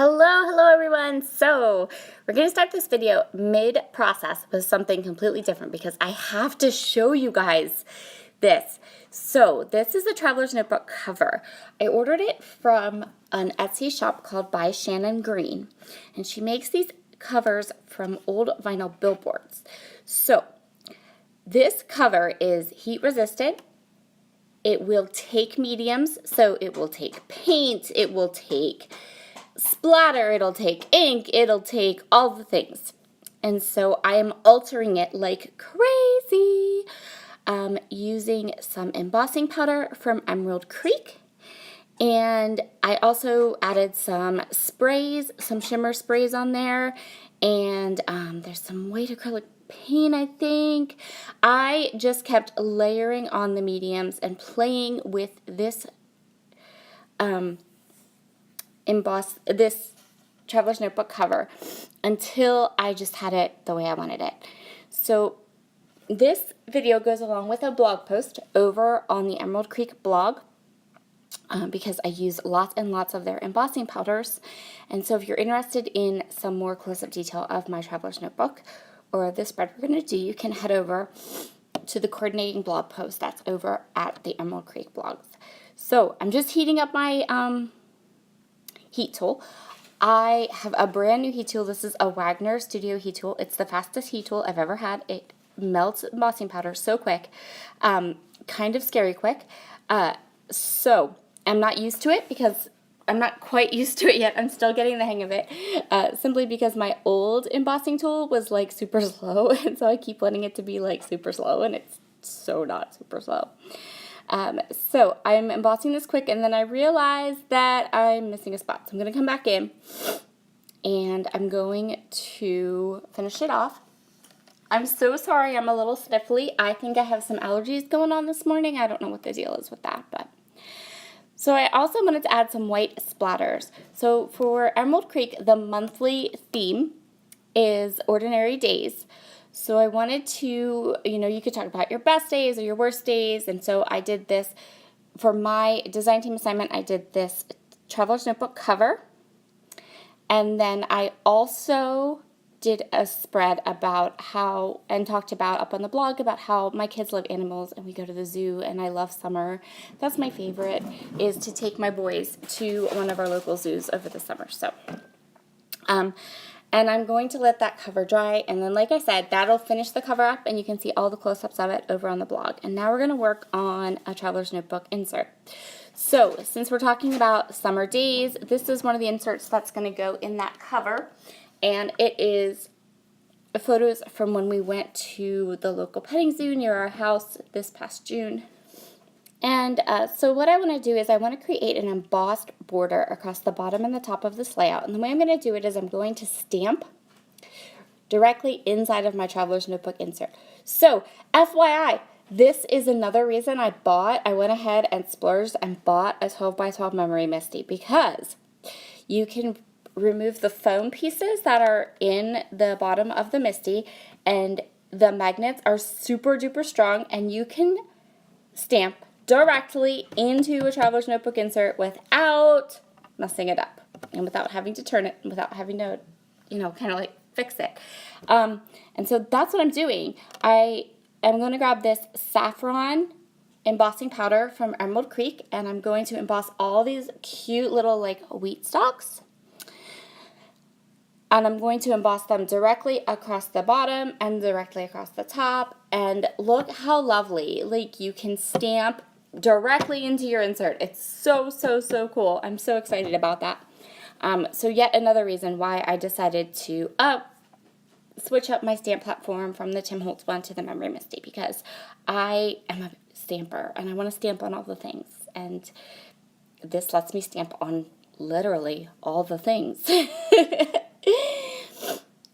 Hello everyone. So we're going to start this video mid-process with something completely different because I have to show you guys this. So this is the Traveler's Notebook cover. I ordered it from an Etsy shop called By Shannon Green, and she makes these covers from old vinyl billboards. So this cover is heat resistant. It will take mediums, so it will take paint, it will take splatter, it'll take ink, it'll take all the things. And so I am altering it like crazy using some embossing powder from Emerald Creek. And I also added some sprays, some shimmer sprays on there. And there's some white acrylic paint, I think. I just kept layering on the mediums and playing with this this Traveler's Notebook cover until I just had it the way I wanted it. So this video goes along with a blog post over on the Emerald Creek blog because I use lots and lots of their embossing powders. And so if you're interested in some more close-up detail of my Traveler's Notebook or the spread we're going to do, you can head over to the coordinating blog post that's over at the Emerald Creek blogs. So I'm just heating up my heat tool. I have a brand new heat tool. This is a Wagner Studio heat tool. It's the fastest heat tool I've ever had. It melts embossing powder so quick, kind of scary quick. So I'm not used to it because I'm not quite used to it yet. I'm still getting the hang of it, simply because my old embossing tool was like super slow, and so I keep wanting it to be like super slow, and it's so not super slow. So I'm embossing this quick, and then I realized that I'm missing a spot. So I'm going to come back in, and I'm going to finish it off. I'm so sorry I'm a little sniffly. I think I have some allergies going on this morning. I don't know what the deal is with that, but. So I also wanted to add some white splatters. So for Emerald Creek, the monthly theme is Ordinary Days. So I wanted to, you could talk about your best days or your worst days. And so I did this for my design team assignment. I did this Traveler's Notebook cover. And then I also did a spread about how, and talked about up on the blog about how my kids love animals and we go to the zoo and I love summer. That's my favorite, is to take my boys to one of our local zoos over the summer. So, and I'm going to let that cover dry, and then like I said, that'll finish the cover up, and you can see all the close-ups of it over on the blog. And now we're going to work on a Traveler's Notebook insert. So since we're talking about summer days, this is one of the inserts that's going to go in that cover, and it is photos from when we went to the local petting zoo near our house this past June. And so what I want to do is I want to create an embossed border across the bottom and the top of this layout. And the way I'm going to do it is I'm going to stamp directly inside of my Traveler's Notebook insert. So FYI, this is another reason I went ahead and splurged and bought a 12 by 12 Memory Misty, because you can remove the foam pieces that are in the bottom of the Misty, and the magnets are super duper strong, and you can stamp directly into a Traveler's Notebook insert without messing it up and without having to turn it and without having to, kind of like fix it. And so that's what I'm doing. I am going to grab this saffron embossing powder from Emerald Creek, and I'm going to emboss all these cute little like wheat stalks. And I'm going to emboss them directly across the bottom and directly across the top. And look how lovely. Like, you can stamp directly into your insert. It's so, so, so cool. I'm so excited about that. So yet another reason why I decided to switch up my stamp platform from the Tim Holtz one to the Memory Misty, because I am a stamper and I want to stamp on all the things. And this lets me stamp on literally all the things.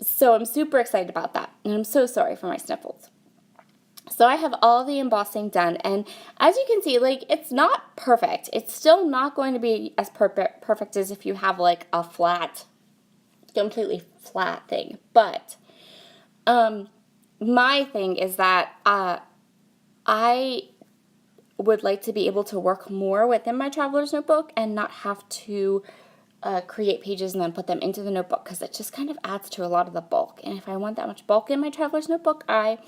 So I'm super excited about that, and I'm so sorry for my sniffles. So I have all the embossing done, and as you can see, like, it's not perfect. It's still not going to be as perfect as if you have like a flat, completely flat thing. But my thing is that I would like to be able to work more within my Traveler's Notebook and not have to create pages and then put them into the notebook because it just kind of adds to a lot of the bulk. And if I want that much bulk in my traveler's notebook, I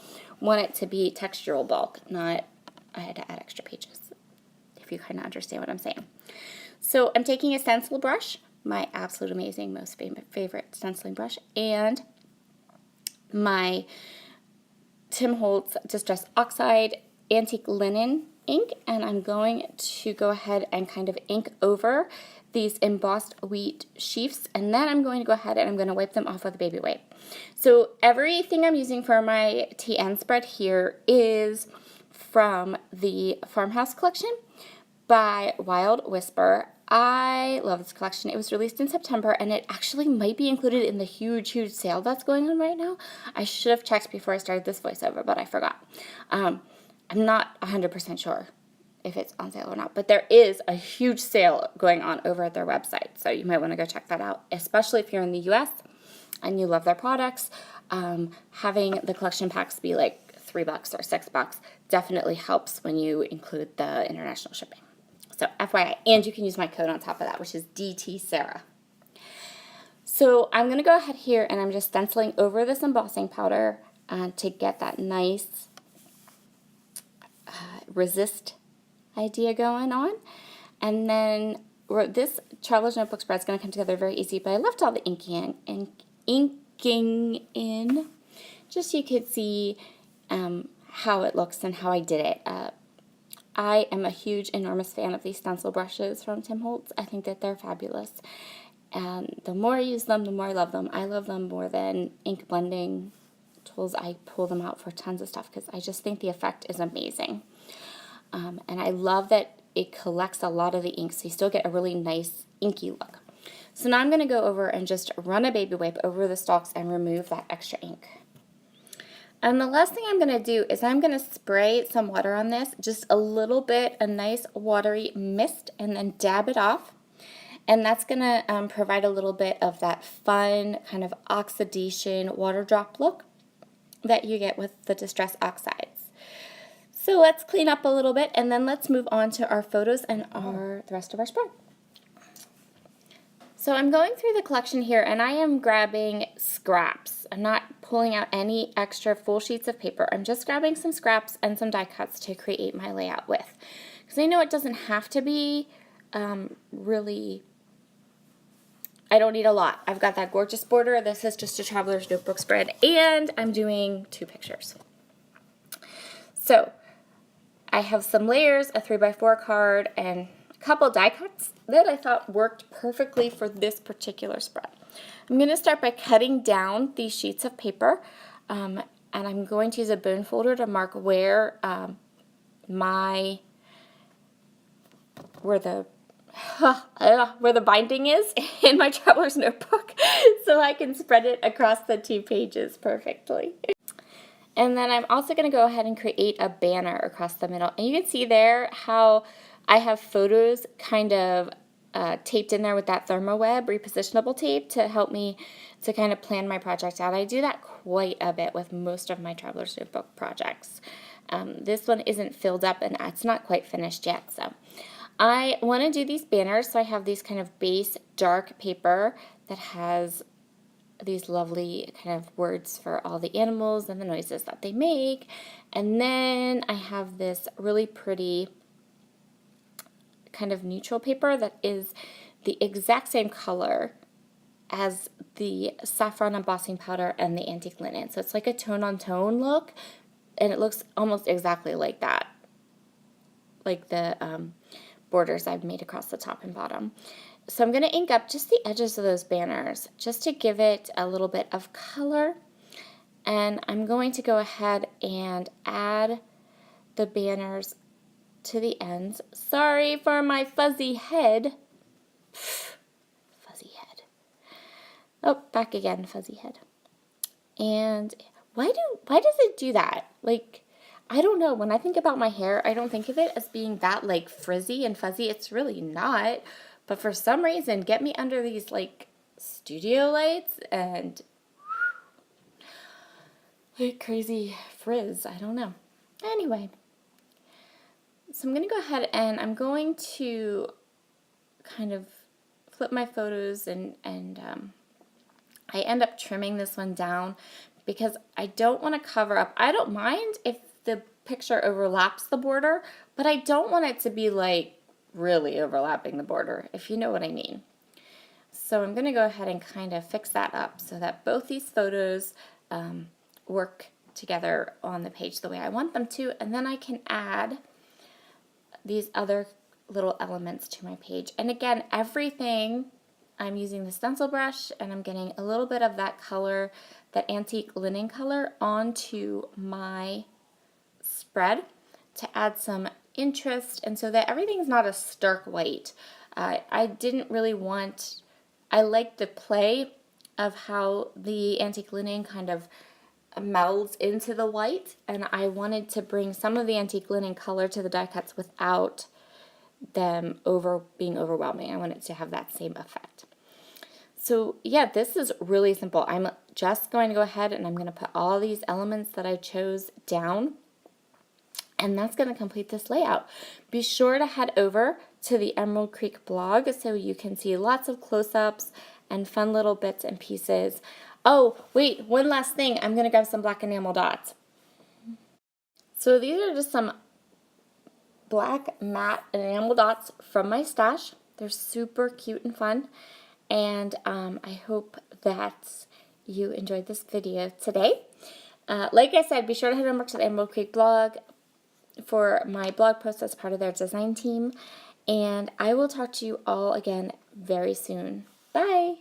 want it to be textural bulk, not I had to add extra pages, if you kind of understand what I'm saying. So I'm taking a stencil brush, my absolute amazing, most favorite stenciling brush, and my Tim Holtz Distress Oxide Antique Linen ink, and I'm going to go ahead and kind of ink over these embossed wheat sheafs, and then I'm going to go ahead and I'm going to wipe them off with a baby wipe. So everything I'm using for my TN spread here is from the Farmhouse collection by Wild Whisper. I love this collection. It was released in September, and it actually might be included in the huge sale that's going on right now. I should have checked before I started this voiceover, but I forgot. I'm not 100% sure if it's on sale or not, but there is a huge sale going on over at their website, so you might want to go check that out, especially if you're in the US and you love their products. Having the collection packs be like $3 or $6 definitely helps when you include the international shipping. So FYI, and you can use my code on top of that, which is DT Sara. So I'm going to go ahead here and I'm just stenciling over this embossing powder to get that nice resist idea going on. And then this Traveler's Notebook spread is going to come together very easy, but I left all the inking in just so you could see how it looks and how I did it. I am a huge, enormous fan of these stencil brushes from Tim Holtz. I think that they're fabulous. And the more I use them, the more I love them. I love them more than ink blending tools. I pull them out for tons of stuff because I just think the effect is amazing. And I love that it collects a lot of the ink, so you still get a really nice inky look. So now I'm going to go over and just run a baby wipe over the stalks and remove that extra ink. And the last thing I'm going to do is I'm going to spray some water on this, just a little bit, a nice watery mist, and then dab it off. And that's going to provide a little bit of that fun kind of oxidation water drop look that you get with the Distress Oxides. So let's clean up a little bit, and then let's move on to our photos and the rest of our spread. So I'm going through the collection here, and I am grabbing scraps. I'm not pulling out any extra full sheets of paper. I'm just grabbing some scraps and some die cuts to create my layout with. Because I know it doesn't have to be really, I don't need a lot. I've got that gorgeous border. This is just a Traveler's Notebook spread, and I'm doing 2 pictures. So I have some layers, a 3x4 card, and a couple die cuts that I thought worked perfectly for this particular spread. I'm going to start by cutting down these sheets of paper, and I'm going to use a bone folder to mark where where the binding is in my Traveler's Notebook, so I can spread it across the 2 pages perfectly. And then I'm also going to go ahead and create a banner across the middle. And you can see there how I have photos kind of taped in there with that ThermoWeb repositionable tape to help me to kind of plan my project out. I do that quite a bit with most of my Traveler's Notebook projects. This one isn't filled up and it's not quite finished yet. So I want to do these banners. So I have these kind of base dark paper that has these lovely kind of words for all the animals and the noises that they make. And then I have this really pretty kind of neutral paper that is the exact same color as the saffron embossing powder and the antique linen. So it's like a tone-on-tone look, and it looks almost exactly like that, like the borders I've made across the top and bottom. So I'm going to ink up just the edges of those banners just to give it a little bit of color. And I'm going to go ahead and add the banners to the ends. Sorry for my fuzzy head. Fuzzy head. Oh, back again, fuzzy head. And why does it do that? Like, I don't know. When I think about my hair, I don't think of it as being that like frizzy and fuzzy. It's really not. But for some reason, get me under these like studio lights and like crazy frizz. I don't know. Anyway, so I'm going to go ahead and I'm going to kind of flip my photos and I end up trimming this one down because I don't want to cover up. I don't mind if the picture overlaps the border, but I don't want it to be like really overlapping the border, if you know what I mean. So I'm going to go ahead and kind of fix that up so that both these photos work together on the page the way I want them to, and then I can add these other little elements to my page. And again, everything, I'm using the stencil brush and I'm getting a little bit of that color, that antique linen color, onto my spread to add some interest and so that everything's not a stark white. I didn't really want, I like the play of how the antique linen kind of melds into the white, and I wanted to bring some of the antique linen color to the die cuts without them being overwhelming. I wanted to have that same effect. So yeah, this is really simple. I'm just going to go ahead and I'm going to put all these elements that I chose down, and that's going to complete this layout. Be sure to head over to the Emerald Creek blog so you can see lots of close-ups and fun little bits and pieces. Oh, wait, one last thing. I'm going to grab some black enamel dots. So these are just some black matte enamel dots from my stash. They're super cute and fun. And I hope that you enjoyed this video today. Like I said, be sure to head over to the Emerald Creek blog for my blog post as part of their design team. And I will talk to you all again very soon. Bye!